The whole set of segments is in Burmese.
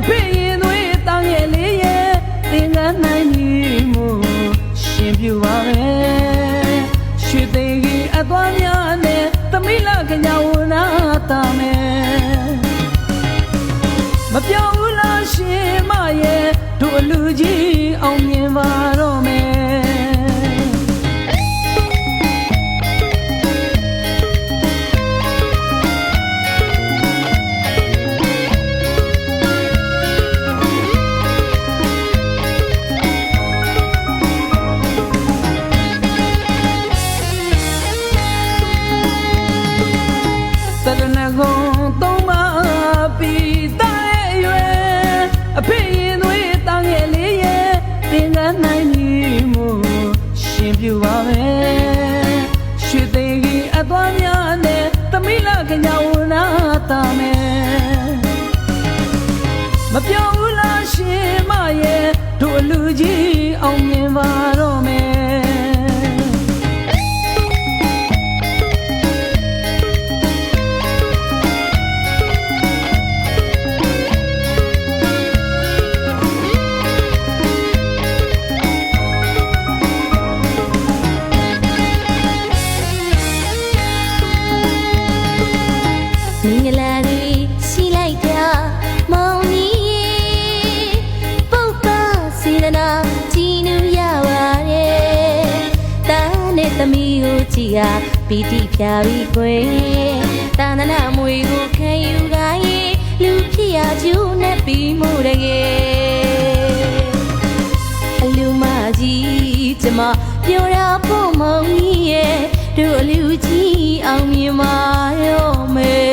ဖေးရင်သွေးတောင်းရဲ့လေးရဲ့သင်္ကန်းနိုင်ကြီးမှုရှင်ပြပါမယ်ရွှေသိန်းကြီးအသွားများနဲ့သမီးလာကညာဝနာတာမယ်မပြောဘူးလားရှင်မရဲ့တို့အလူကြီးအောင်မြင်ပါတော့မယ်တရဏဂုံသုံးပါပြီးတဲ့ရွယ်အဖေရင်သွေးတောင်းရဲ့လေးရဲ့သင်္ကန်းနိုင်ကြီးမှုရှင်ပြပါမယ်ရွှေသိန်းကြီးအသွားများနဲ့သမီးလာကညာဝနာတာမယ်မပြောဘူးလားရှင်မရဲ့တို့အလူကြီးအောင်မြင်ပါတော့မယ်မင်္ဂလာတွေရှိလိုက်ကြမောင်ကြီးပုပ္ပစေတနာကြည်နူးရပါတယ်တာနဲ့သမီးကိုကြည်ဟာပီတိဖြာပြီးခွေတာနနာမွေကိုခံယူခိုင်းလူဖြစ်ရကျူးနဲ့ပြီးမှုတကယ်အလူမကြီးကျမပြောတာဖို့မောင်ကြီးရဲ့တို့အလူကြီးအောင်မြင်ပါရောမယ်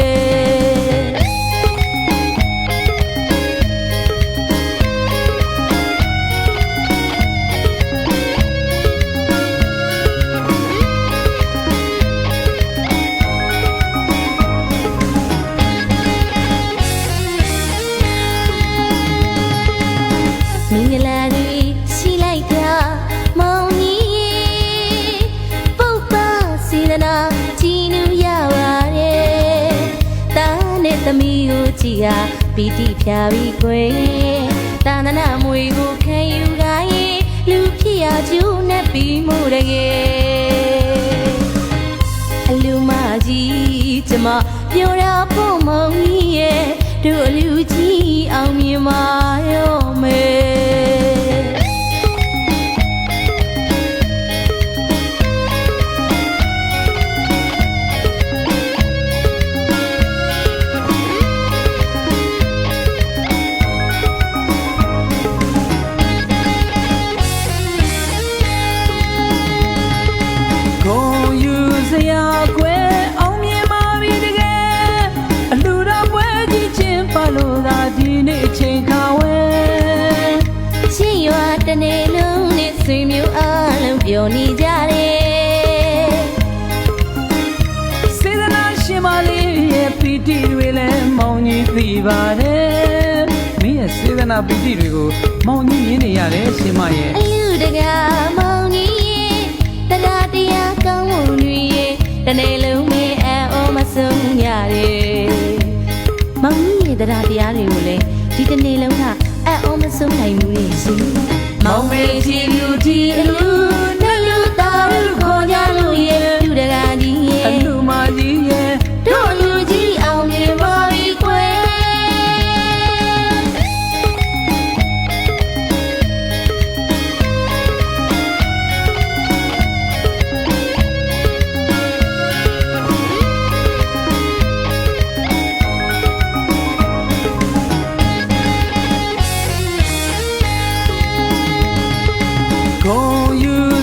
မင်္ဂလာတွေရှိလိုက်ကြမောင်ကြီးပုပ္ပစေတနာကြည်နူးရပါတယ်တာနဲ့သမီးကိုကြည်ဟာပီတိဖြာပြီးခွေတာနနာမွေကိုခံယူခိုင်းလူဖြစ်ရကျူးနဲ့ပြီးမှုတကယ်အလူမကြီးကျမပြောတာဖို့မောင်ကြီးရဲ့တို့အလူကြီးအောင်မြင်ပါရောမယ်စရာကွယ်အောင်မြင်ပါပြီတကယ်အလူတော်ပွဲကြီးချင်းပါလို့သာဒီနေ့အချိန်ခါဝဲရှင်ရွာတနေ့လုံးနဲ့ဆွေမျိုးအားလုံးပြောနေကြတယ်စေတနာရှင်မလေးရဲ့ပီတိတွေလည်းမောင်ကြီးသိပါတယ်မင်းရဲ့စေတနာပီတိတွေကိုမောင်ကြီးမြင်နေရတယ်ရှင်မရဲ့အလူတကားမောင်ကြီးတရားတရားကောင်းမှုတွေတနေ့လုံးမင်းအောမဆုံးရတယ်မောင်ကြီးရဲ့တရားတရားတွေကိုလည်းဒီတနေ့လုံးကအအောမဆုံးနိုင်ဘူးလေရှင်မောင်မေချီလူတီအလူနဲ့လူသားလူခေါ်ကြလို့ရဲ့လူတကားကြီးရဲ့အလူမကြီးရဲ့တို့လူကြီးအောင်မြင်ပါပြီကွယ်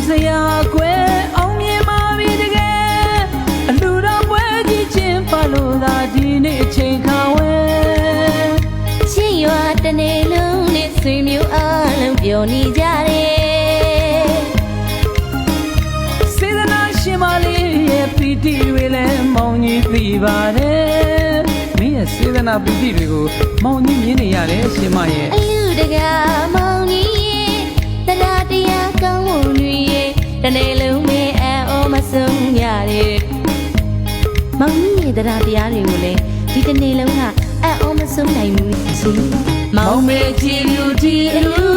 စရာကွယ်အောင်မြင်ပါပြီတကယ်အလူတော်ပွဲကြီးချင်းပါလို့သာဒီနေ့အချိန်ခါဝဲရှင်ရွာတနေ့လုံးနဲ့ဆွေမျိုးအားလုံးပြောနေကြတယ်စေတနာရှင်မလေးရဲ့ပီတိတွေလည်းမောင်ကြီးသိပါတယ်မင်းရဲ့စေတနာပီတိတွေကိုမောင်ကြီးမြင်နေရတယ်ရှင်မရဲ့အလူတကားမောင်ကြီးတရားတရားကောင်းမှုတွေတနေ့လုံးမင်းအောမဆုံးရတယ်မောင်ကြီးရဲ့တရားတရားတွေကိုလည်းဒီတနေ့လုံးကအအောမဆုံးနိုင်ဘူးရှင် မောင်မေချီလူတီအလူ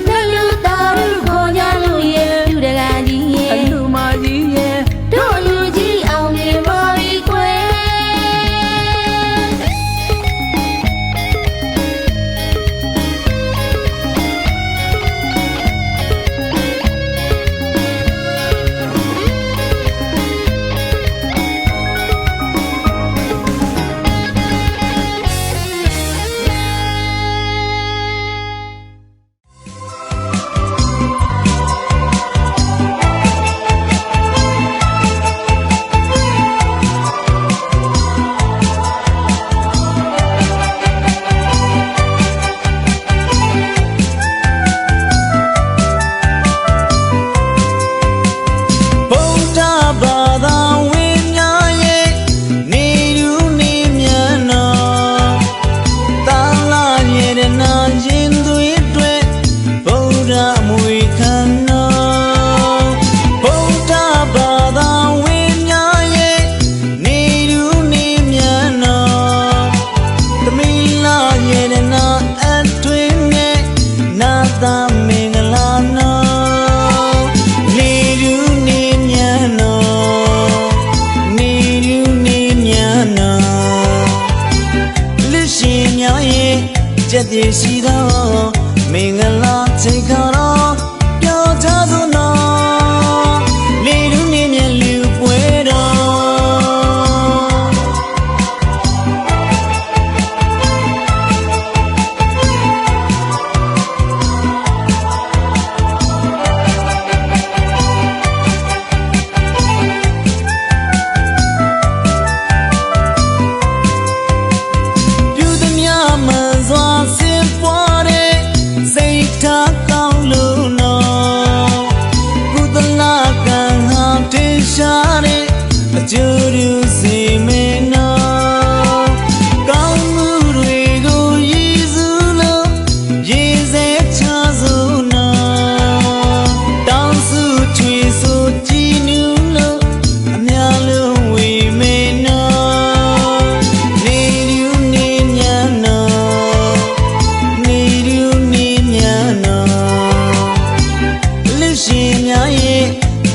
နှလူသားလူခေါ်ကြလို့ရဲ့လူတကာကြီးရဲ့ အလူမကြီးရဲ့ တို့လူကြီးအောင်နေပါပြီကွယ်ကျက်ပြေရှိသောမင်္ဂလာချိန်ခါတော့ပြောကြစို့နော်လေလူနေမြတ်လူပွဲတော်ကျူးရူစီမေနောကောင်းမှုတွေကိုရည်စူးလို့ရေစဲချစို့နော်တောင်းစုချွေဆိုကြည်နူးလို့အများလုံးဝေမေနောနေလူနေမြတ်နော်နေလူနေမြတ်နော်လူရှင်များရဲ့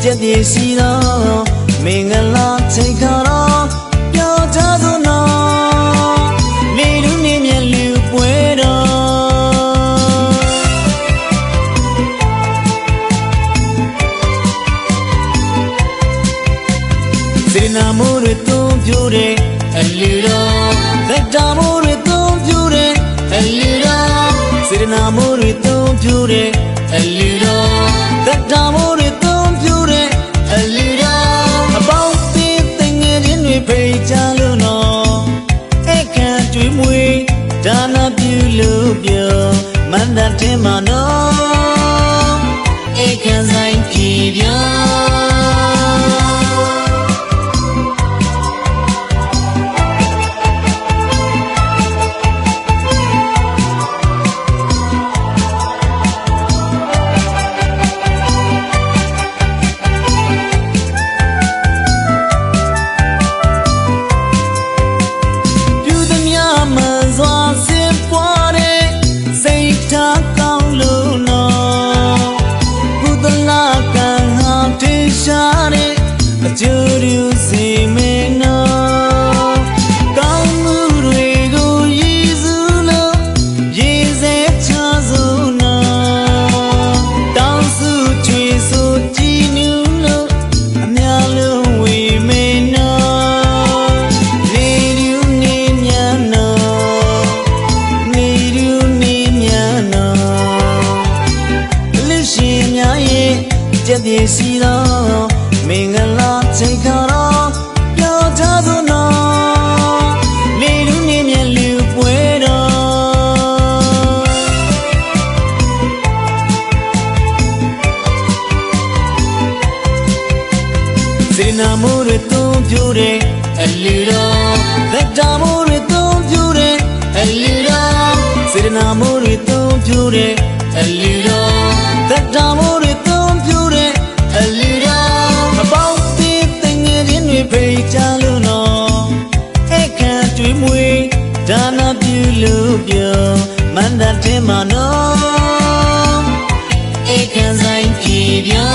ကျက်ပြေရှိသောမင်္ဂလာချိန်ခါတော့ပြောကြစို့နော်လေလူနေမြတ်လူပွဲတော်စေနာမိုးတွေသုံးပြတဲ့အလူတော်သက်တာမိုးတွေသုံးပြတဲ့အလူတော်စေနာမိုးတွေသုံးပြတဲ့အလူတော်သက်တာမိုးတွေသုံးပြတဲ့အလူတော်ဖိတ်ကြလို့နော်အခန့်တွေ့မွေဒါနပြုလို့ပြောမန္တတင်မှာနော်အခန့်ဆိုင်ကြည်ပြောကျူးရူစီမေနောကောင်းမှုတွေကိုရည်စူးလို့ရေစဲချစို့နော်တောင်းစုချွေဆိုကြည်နူးလို့အများလုံးဝေမေနောနေလူနေမြတ်နော်နေလူနေမြတ်နော်လူရှင်များရဲ့ကျက်ပြေရှိသောမင်္ဂလာချိန်ခါတော့ပြောကြစို့နော်လေလူနေမြတ်လူပွဲတော်စေနာမိုးတွေသုံးပြတဲ့အလူတော်သက်တာမိုးတွေသုံးပြတဲ့အလူတော်စေနာမိုးတွေသုံးပြတဲ့အလူတော်သက်တာမိုးတွေသုံးပြတဲ့အလူတော်အပေါင်းဖိတ်ကြလို့နော်အခန့်တွေ့မွေဒါနပြုလို့ပြောမ မန္တတင်မနောဧကန်ဆိုင်ပြေပြာ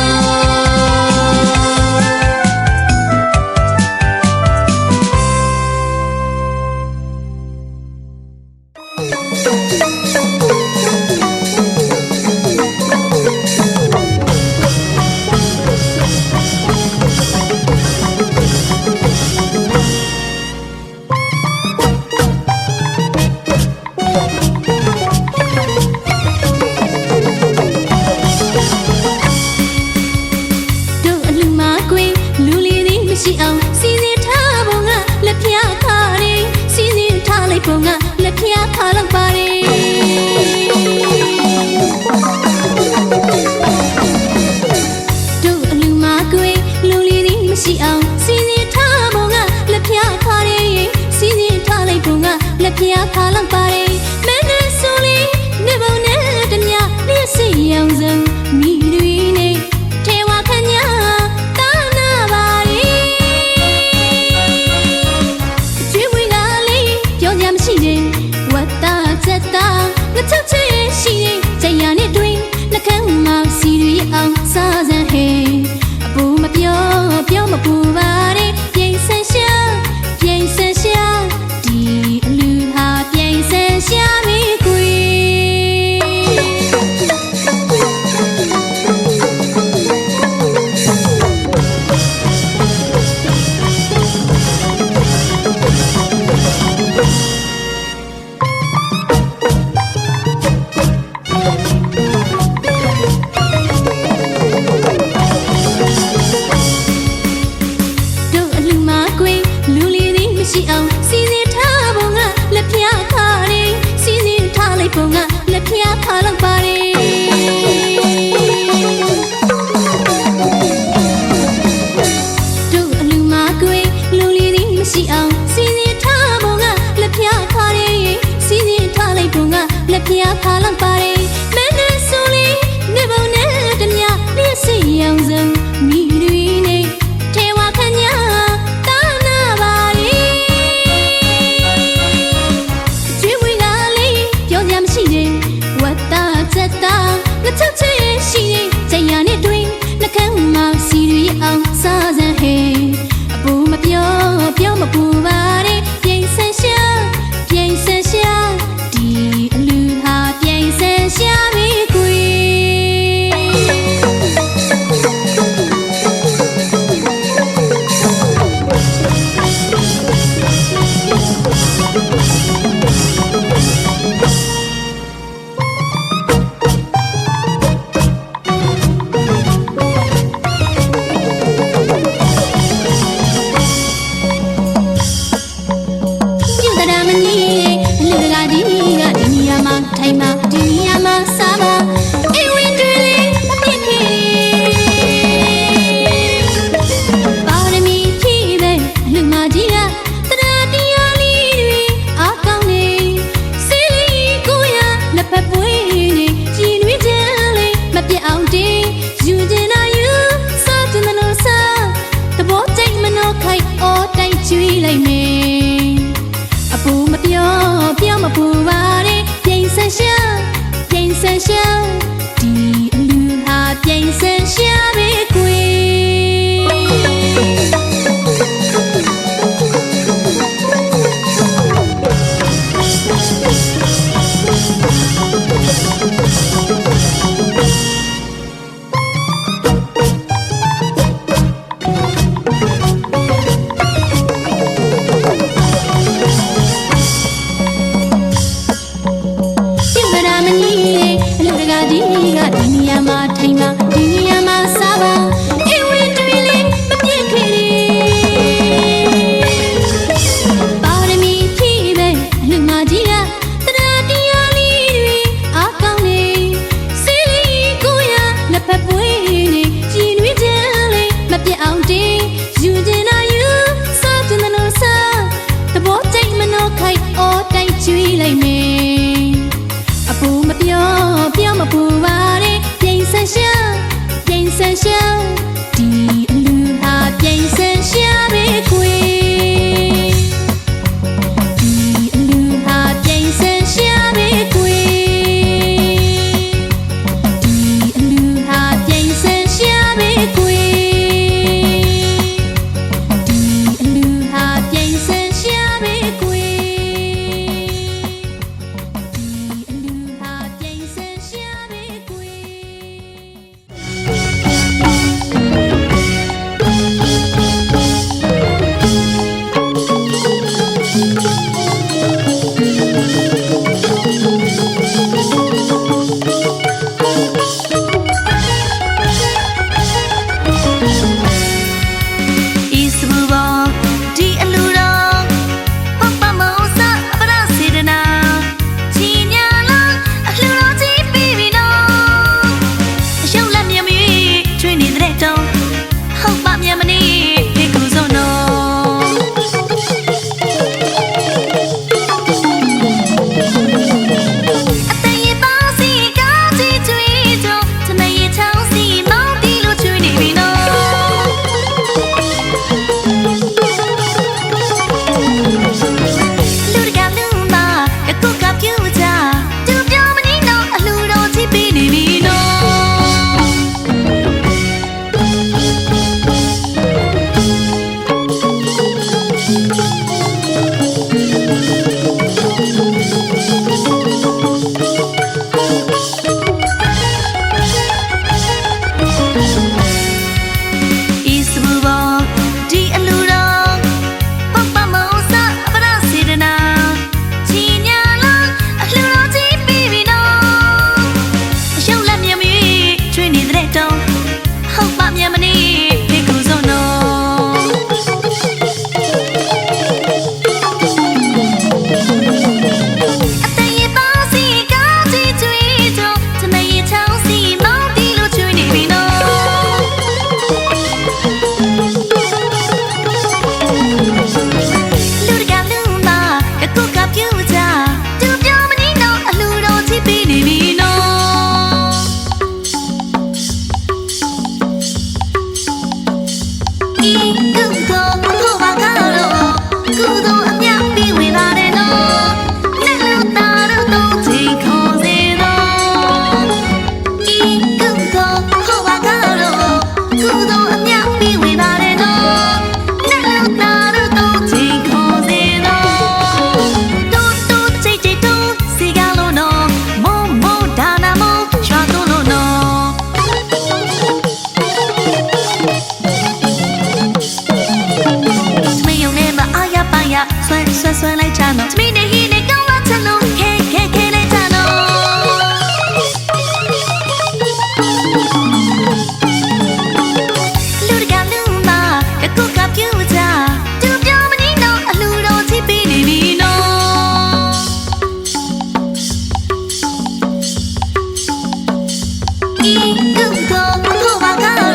ဤကုသိုလ်ကိုပါကတော့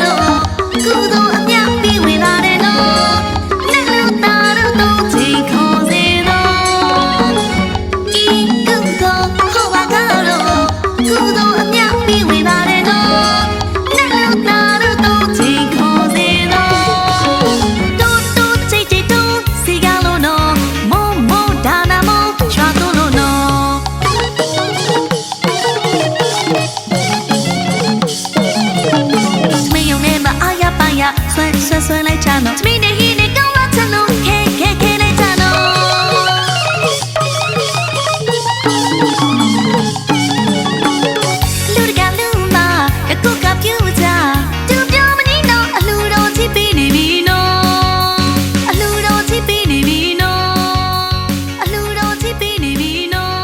ကုသိုလ်အမြတ်ပြီးဝင်လာတယ်နော်လက်လူသားတို့တော့ချိန်ခေါ်စေတော့ဤကုသိုလ်ကိုပါကတော့ကုသိုလ်အမြတ်ပြီးဝင်လာတယ်နော်လက်လူသားတို့တော့ချိန်ခေါ်စေတော့တူတူချစ်ချစ်တူစီကလို့နော်မောမောဒါနာမောချွာတို့လို့နော်ဆွဲလိုက်ချနော်သမီးနဲ့ဟင်းနဲ့ကောင်းလာချနော်ခဲလိုက်ချနော်လူတကလူမကကုကပြူကြသူပြောမနေတော့အလူတော်ချစ်ပေးနေပြီနော်အလူတော်ချစ်ပေးနေပြီနော်အလူတော်ချစ်ပေးနေပြီနော်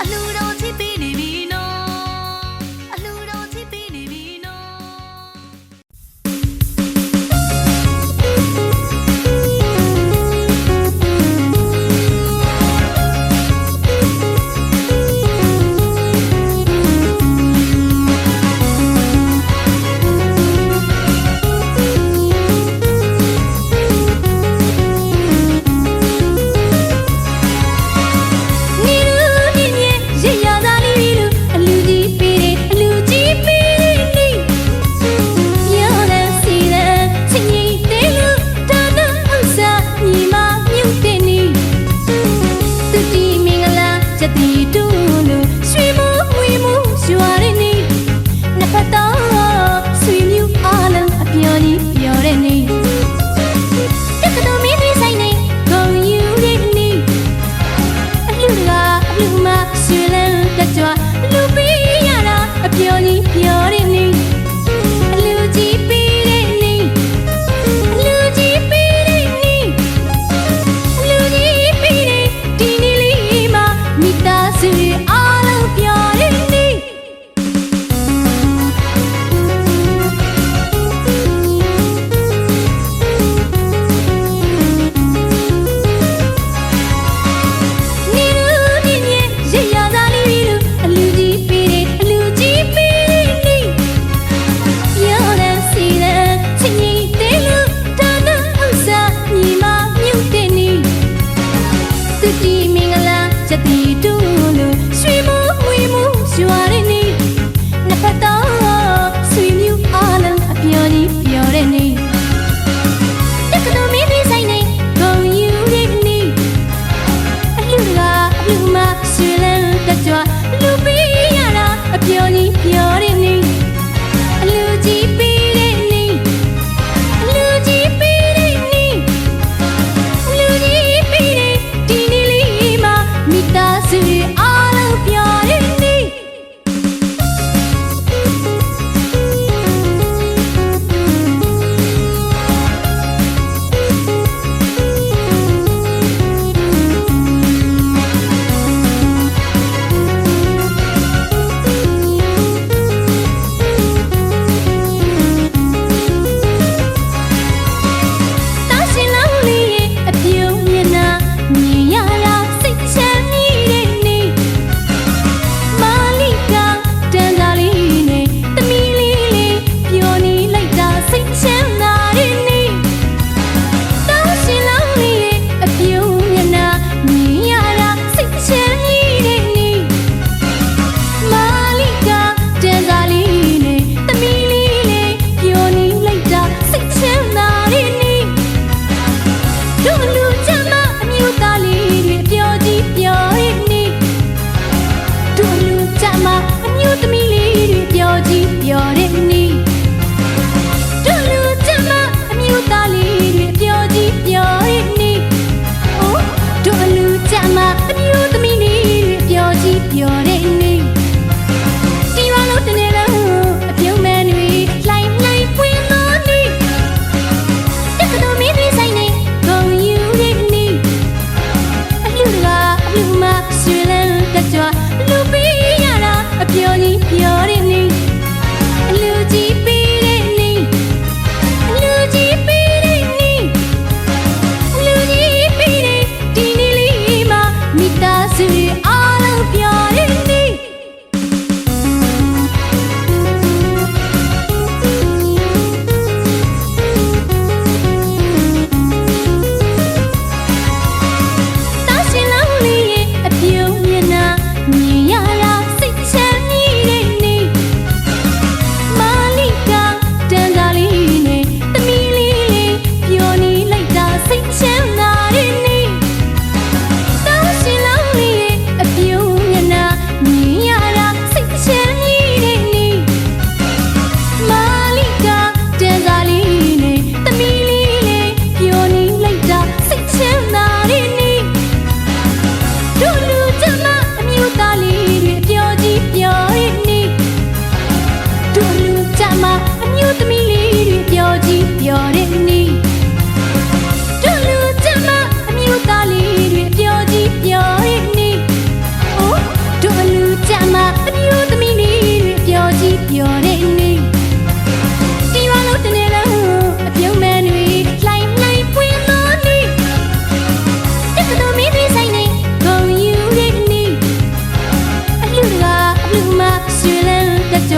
အလူတော်ချစ်ပေးနေပြီနော်အလူတော်ချစ်ပေးနေပြီနော်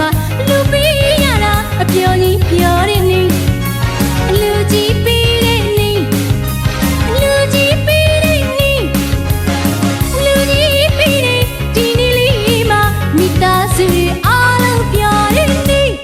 မှာလူပေးရတာအပြော်ကြီးပြောတဲ့နေလူကြီးပေးတဲ့နေလူကြီးပေးတဲ့နေလူကြီးပေးတဲ့ဒီနေ့လေးမှာမိသားစုအားလုံးပြောတဲ့နေ မ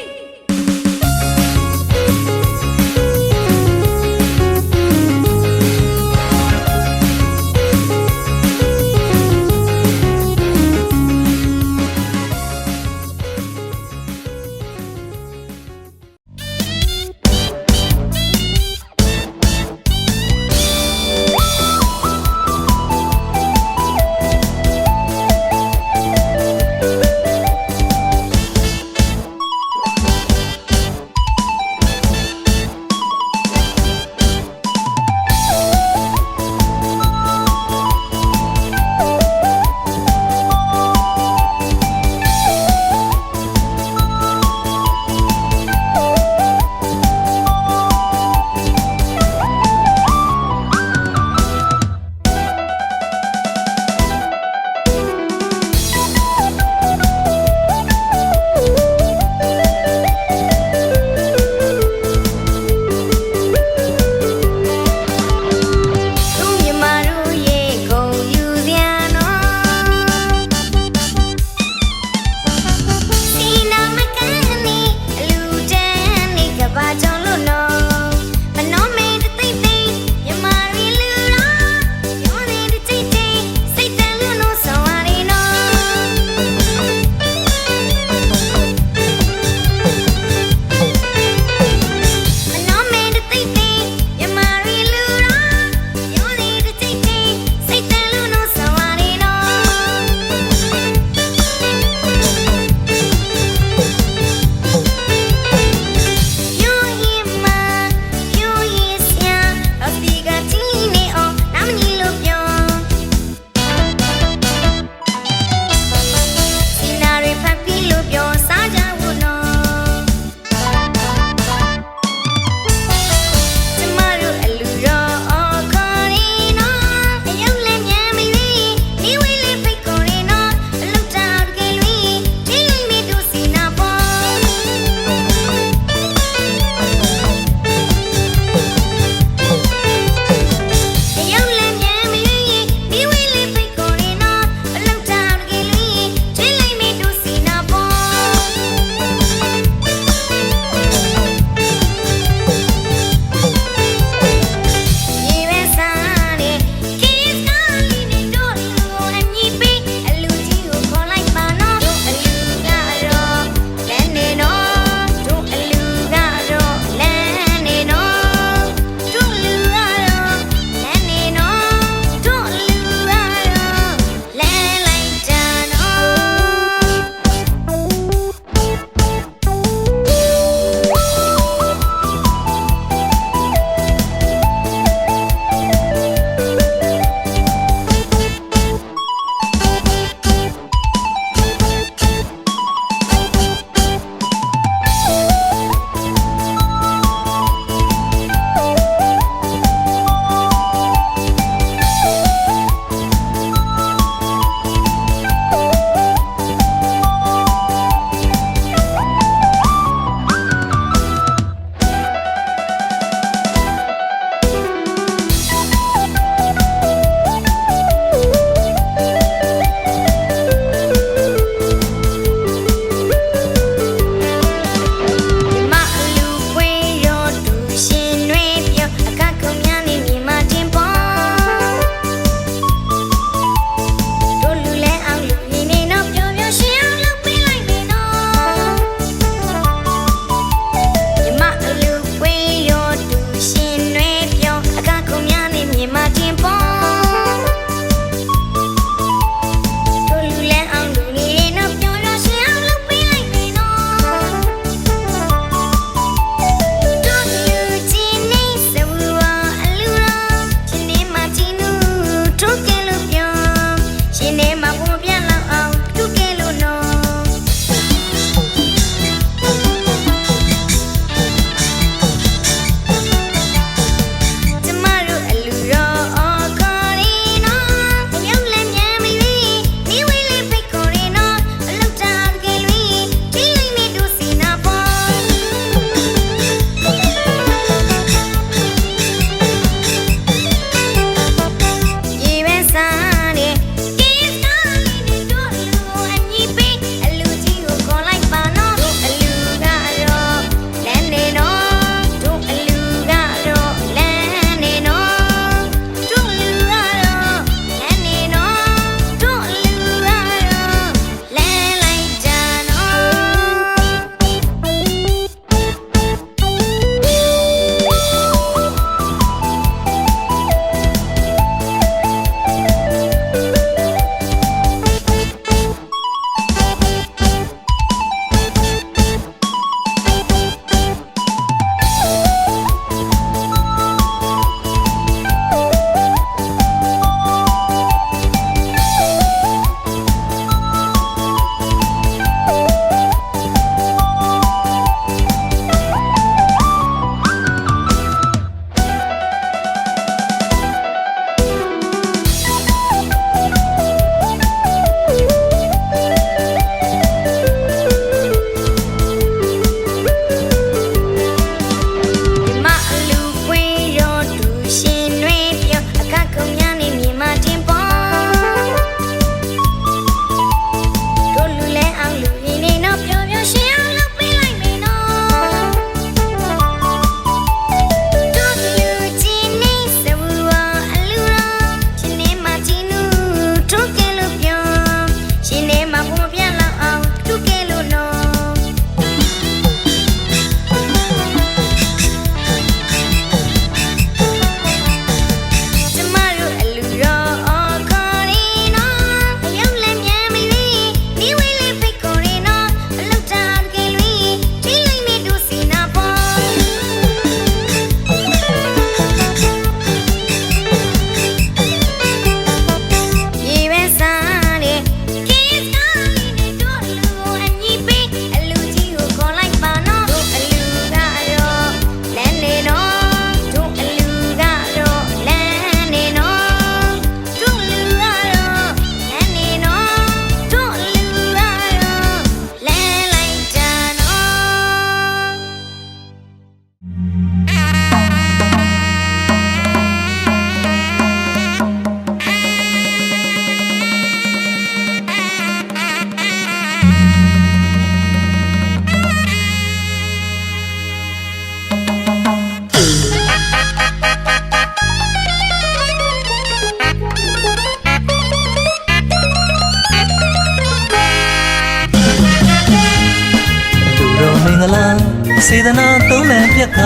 စေတနာသုံးလံပြက်က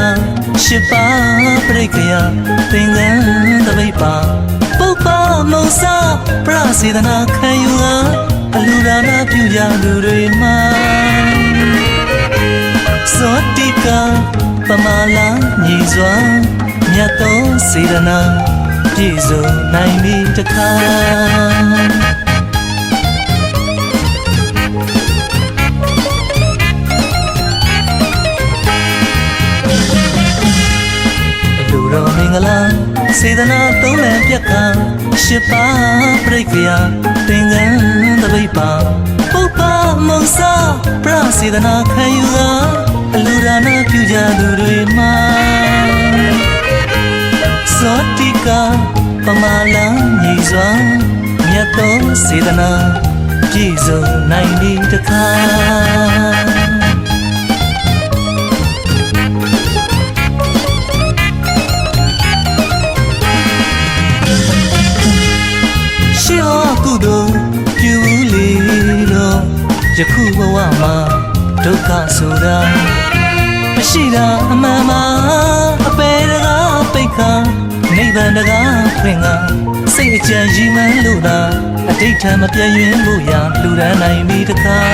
ရှစ်ပါးပြိခယသင်္ကန်းတပိတ်ပါပုပ္ပမုံစာပရစေတနာခံယူဟာအလူဒါနာပြုကြလူတွေမှာစောတိကပမာလာညီစွာမြတ်သောစေတနာပြည့်စုံနိုင်ပြီတခါတော်မင်္ဂလာစေတနာသုံးလံပြက်ကရှစ်ပါးပြိခယသင်္ကန်းတပိတ်ပါပုပ္ပမုံစာပရစေတနာခံယူဟာအလူဒါနာပြုကြသူတွေမှာစောတိကပမာလာညီစွာမြတ်သောစေတနာပြည့်စုံနိုင်ပြီတခါကုသိုလ်ပြုလေတော့ယခုဘဝမှာဒုက္ခဆိုတာမရှိတာအမှန်မှာအပေတကားပိတ်ခါနိဗ္ဗာန်တကားဖွင့်ကစိတ်အကြံရည်မှန်းလို့သာအတိတ်ထံမပြည့်ရွံ့လို့ရလူရန်နိုင်ပြီတကား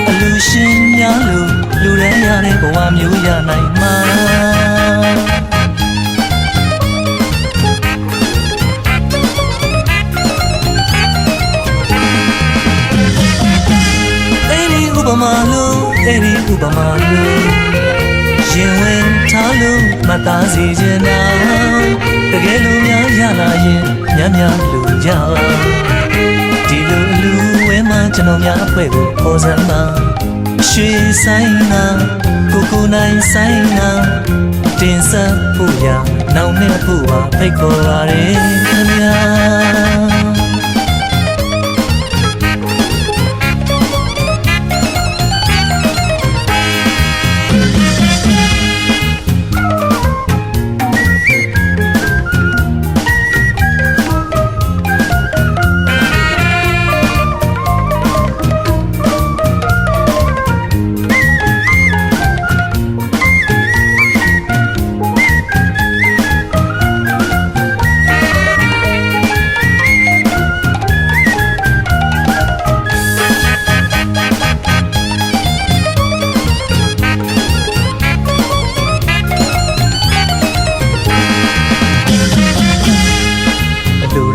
အလူရှင်များလို့လူရန်ရတဲ့ဘဝမျိုးရနိုင်မှာဥပမာလို့အဲ့ဒီဥပမာလို့ရင်ဝင်ထားလို့မသားစီခြင်းနာတကယ်လို့များရလာရင်များများလို့ကြဒီလိုအလူဝဲမှကျွန်တော်များအဖွဲ့ကိုပေါ်စမ်းပါရွှေဆိုင်နာကိုနိုင်ဆိုင်နာတင်ဆက်ဖို့ရနောက်နှစ်ဖို့ပါဖိတ်ခေါ်ပါရယ်ခင်ဗျာ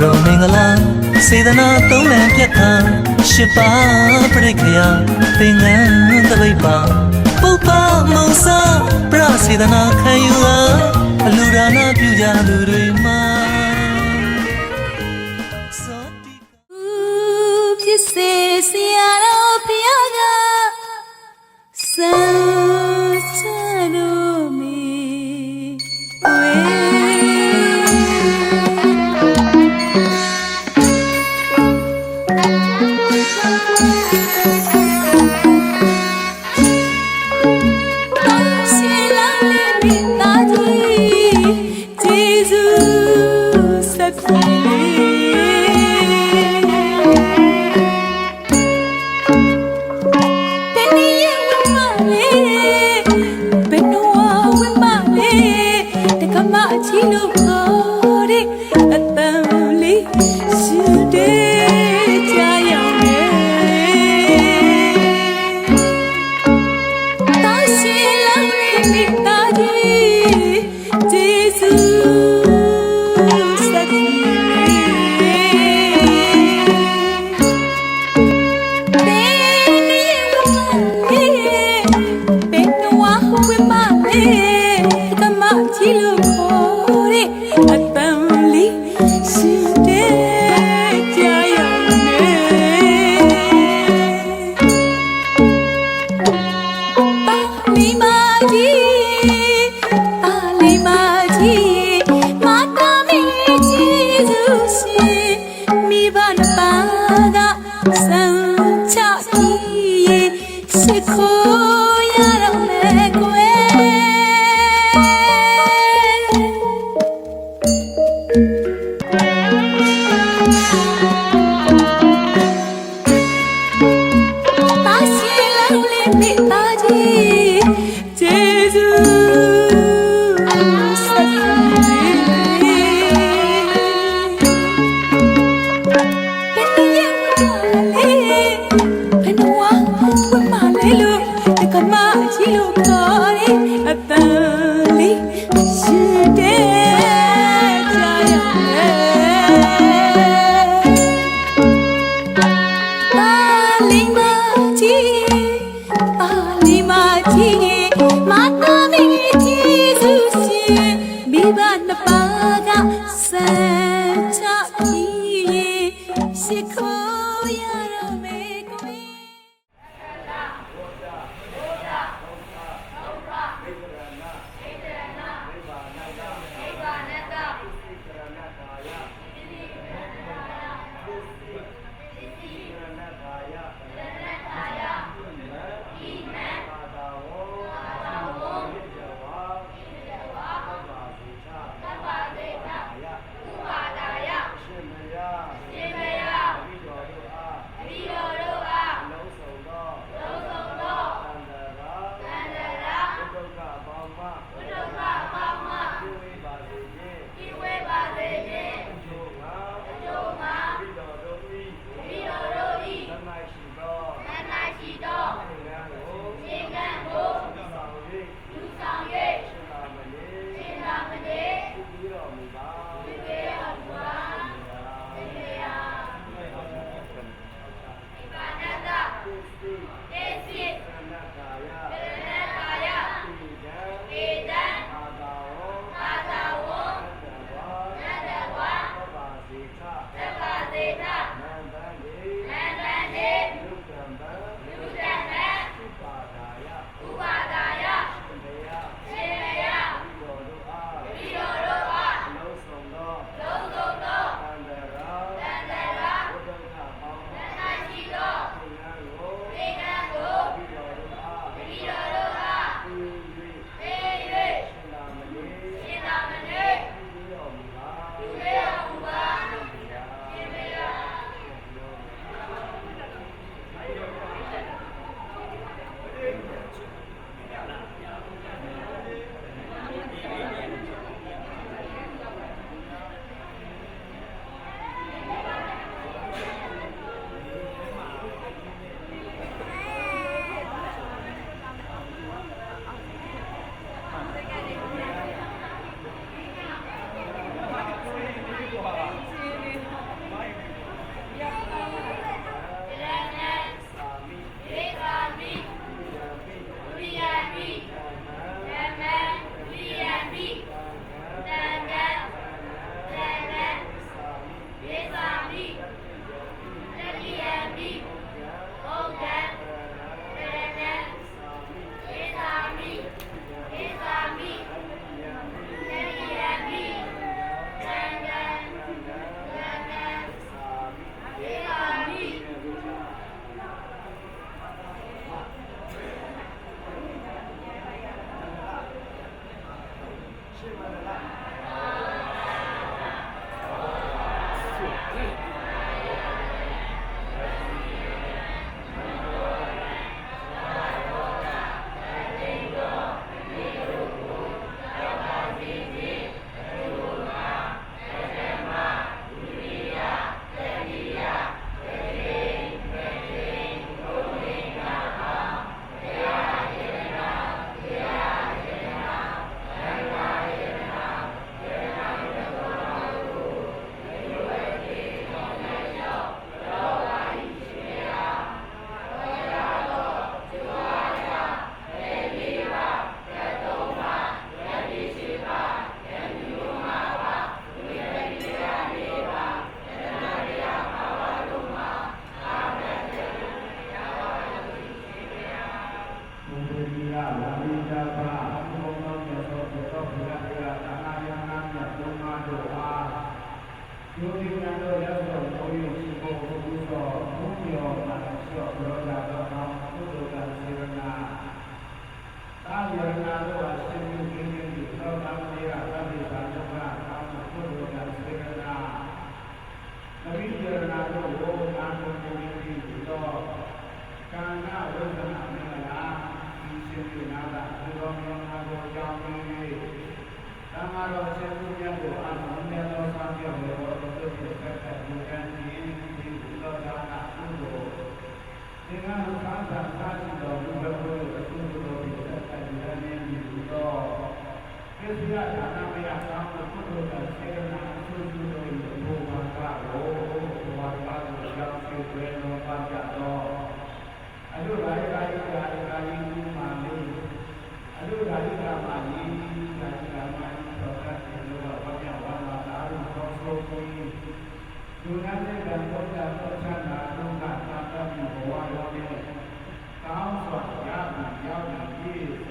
တော်မင်္ဂလာစေတနာသုံးလံပြက်ကရှစ်ပါးပြိခယသင်္ကန်းတပိတ်ပါပုပ္ပမုံစာပရစေတနာခံယူဟာအလူဒါနာပြုကြလူတွေမှာဖြစ်စေဆရာတော်ဘုရားကစံချတော်မီဝေကျေ မကြီးလို့ခေါ်တဲ့အတန်လေးရှင်တဲ့ကြရမယ်အာလီမကြီးအာလီမကြီးမတော်မီကြီးစုရှင်မိဘနှစ်ပါးကစံချပြီးရှိခိုးရတော့မေကွေ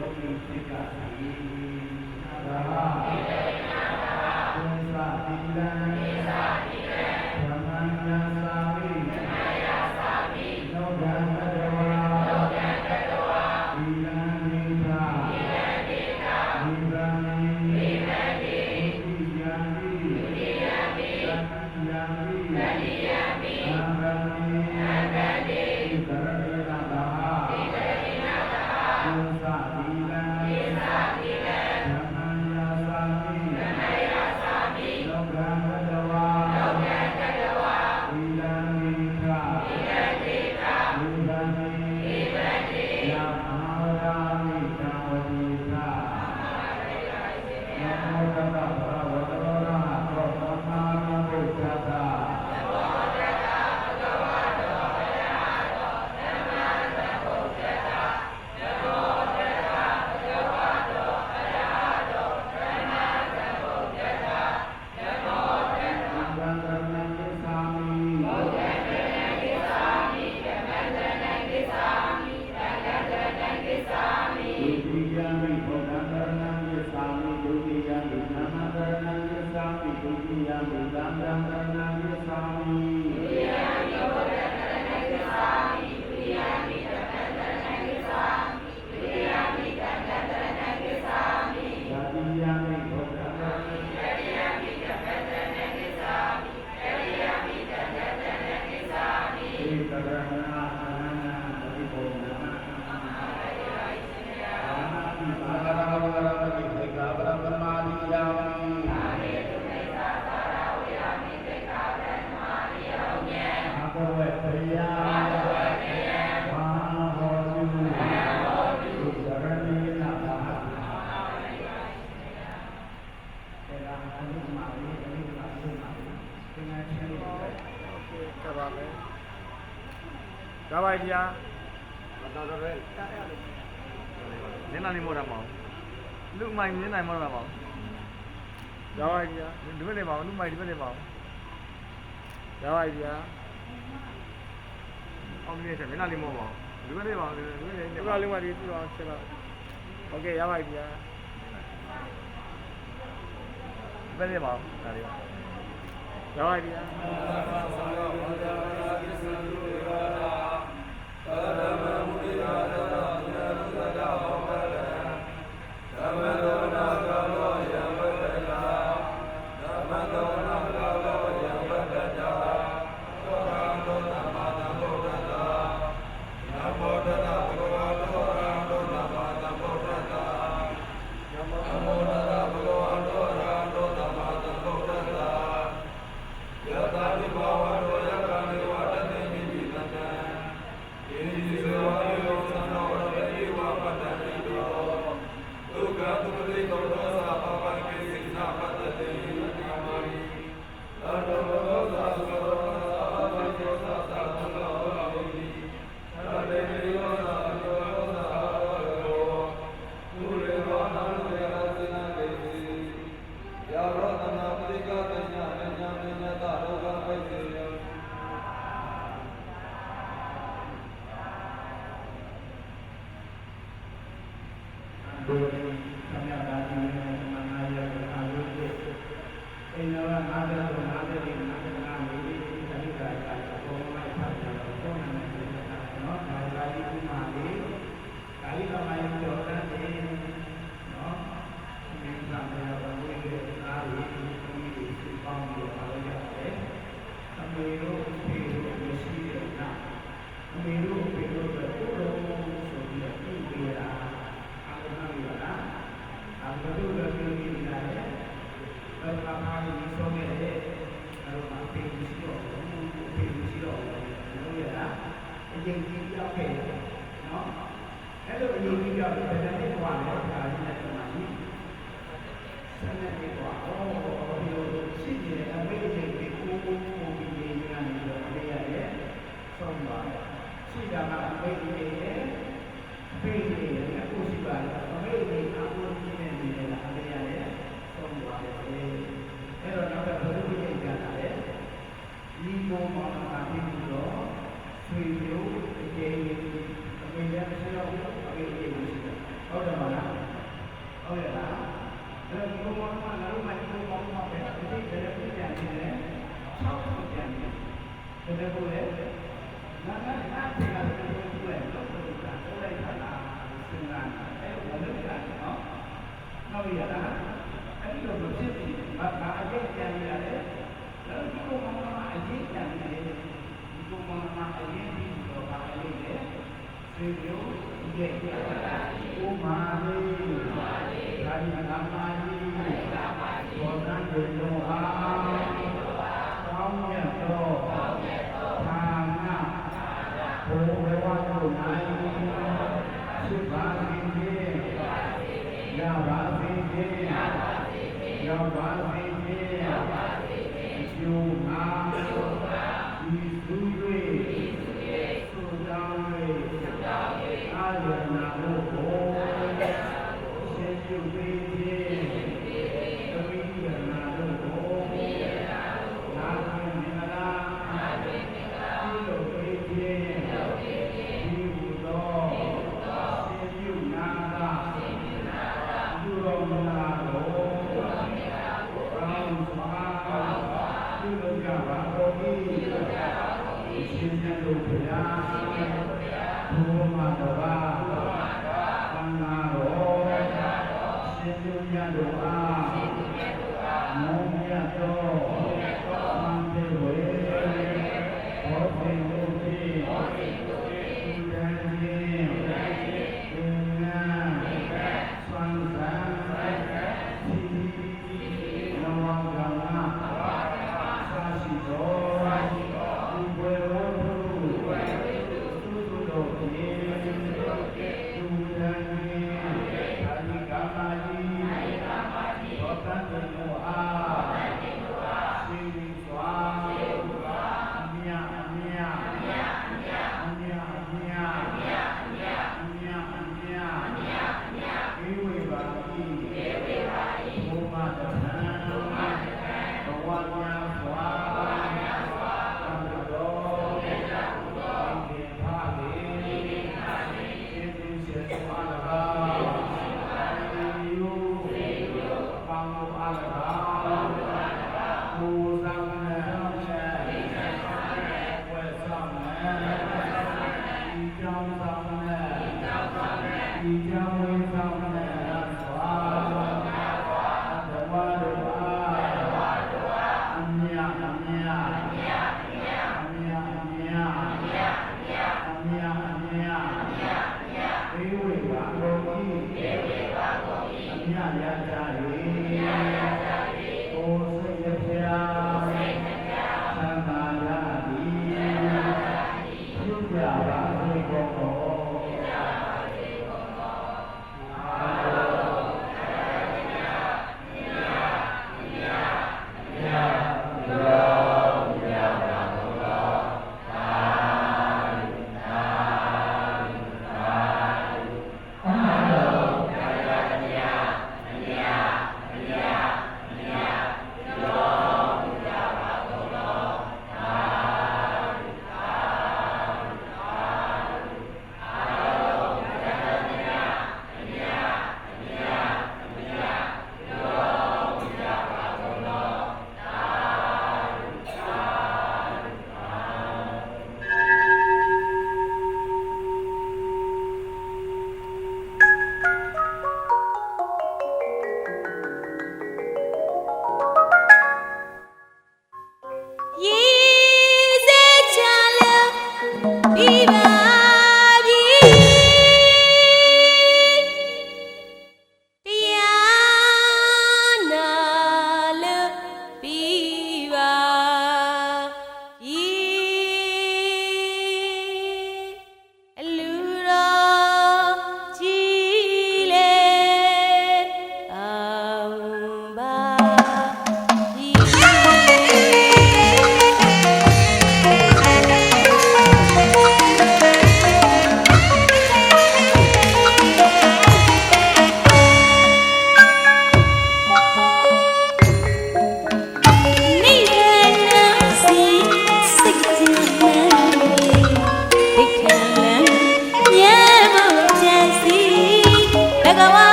သုံးပြီးဖြစ်ကြသည်သာဟာသင်္သာတိလံဓမ္မယံသာမိလောကံတတဝါဒီလံနိဗ္ဗာန်နိဗ္ဗာန်ဒုတိယံမိသတိယံမိသတိယံမိအန္တတိသရဏတာဟာသင်္သာတိလံဓမ္မယံသာမိလောကံတတဝါဒီလံနိဗ္ဗာန်ယမဟာရာမိတံဝတိသာနမောတတ္တဗုဒ္ဓဝတ္တရောဟသောသမ္မာသမ္ဗုဒ္ဓတ္တဒါပါဗျာ တော်တော်ပဲနင်းနာနေမို့တာမဟုတ်လူမိုင်နင်းနိုင်မို့တာမဟုတ် ဒါပါဗျာ ဒီဘက်နေပါလူမိုင်ဒီဘက်နေပါ ဒါပါဗျာ အောင်နေချက်နင်းနာနေမို့ပါဒီဘက်နေပါဒီဘက်နေ ဒီကလေးမဒီပြအောင်ဆက်ပါโอเคရပါဗျာ ဒီဘက်နေပါဒါလေး ရပါဗျာ ဆွေမျိုးအကျေအမေလည်းမရှိတော့ဘူးအမေကြီးမရှိတော့ဟုတ်တယ်မလား ဟုတ်ရလားအဲ့ဒီလိုဖြစ်ပြီးဘာအကျင့်ကြံရတယ်แล้วဒီကိုမှအကျင့်ကြံရတယ်ဒီကိုမှအရင်ပြီးတော့ပါလိမ့်မယ်သေမျိုးရဲ့ဥမာလေးဒါဒီကမာကြီးဘောဓံတွေလုံးအားကောင်းမြတ်သောသာနာဘုရားတို့၌သုဘာတိတိရပါစေရပါစေယူအားဒီသူ၍သုတောင်း၍အာရဏတို့ကိုစေပြုပေးခြင်းသတိရဏတို့ကိုနာမည်မင်္ဂလာပြုလုပ်ပေးခြင်းဒီဟူသောစေပြုနာတာပြုတော်မူလာတော်ကောင်းစွာပြုလုပ်ကြပါတော်၏ရှင်မြတ်တို့ဘုရားဘုရားတော်ဘာသံဃာတော်ရှင်ပြုမြတ်တို့အားမောမြတ်တော်သံဃာဝေဘောဓိတို့ဖြင့်ဉာဏ်ဖြင့်ဉာဏ်ဆွမ်းဆန်းလောကကနာသာရှိတော်ဒီဘွယ်ဝတ္ထုသူတို့ဖြင့်သူတန်သာလိကမာကြီးဘောတန်တို့အားရှိစွာမြတ်မြတ်ဧဝေပါတိဘုမတထံဘဝညာစွာသံဃာတော်သင်္ဖာလေရှင်သူရှင်စွာလကာသေယုပေါင်းအားလကာဘုဇံနံဝေသမံဤကြောင့်သမံဤကြောင့်ဝေသမံစွာဓမ္မတို့အားအမြတ်ဧဝေပါကုန်၏အမြတ်ရကြ၏ကိုယ်စိတ်ဖျားသံဃာရသည်ပြုကြပါစေကုန်သော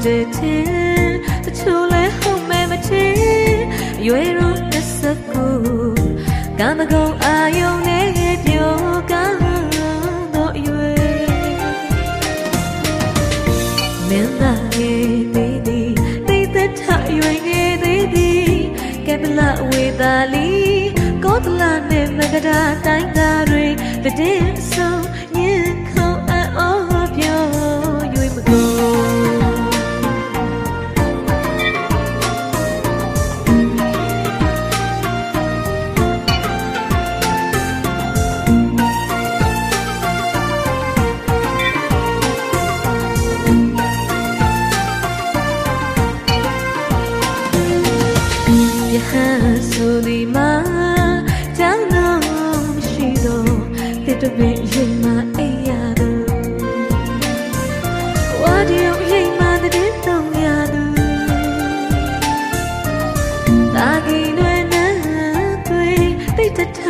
တဲ့ချင်းတချို့လဲဟုတ်မဲ့မထင်ရွယ်ရောတစ်စကူကံမကုံအာယုံနဲ့ပြောကတော့ရွယ်မင်းသားရဲ့သေးသေးတိတ်သက်ထရွယ်ငယ်သေးသေးကဲပလဝေသာလီကောတလာနဲ့မကတာတိုင်းသားတွေတည်ဆုံညင်ခုံအော်ပြောရွယ်မကုန်ဆိုဒီမှာကြောင်းတော့မရှိတော့တစ်တပည့်ရင်မအိပ်ရတော့ဝါဒီယိုရင်မတဲ့တုံးရတော့တာကြီးနွယ်နဲ့တွေ့တိတ်တထ